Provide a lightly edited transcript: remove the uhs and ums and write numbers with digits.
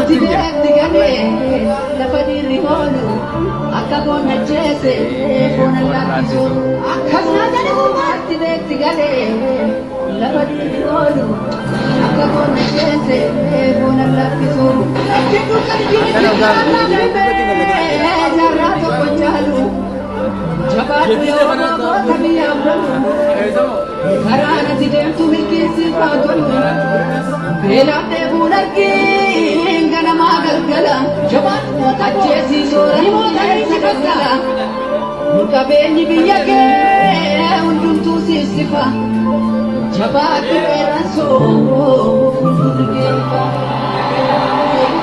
Digalee lafa dhiirri oolu akka boona jeese boona laaffisu akkasuma jedhamumaatti beekti galee lafa dhiirri oolu akka boona jeese boona laaffisu gidduu jaarraa tokko jaalu jabaatu yoo namoota biyyaaf lolu karaan ati deemtu milkeessiifaa tolu beelaan deemuun argii ganama galgala jabaatota jeesiisoo namoota galgala qabeenyi biyya kee hundumtuu siisifa jabaatu dheeransoo fuuldurri keessa.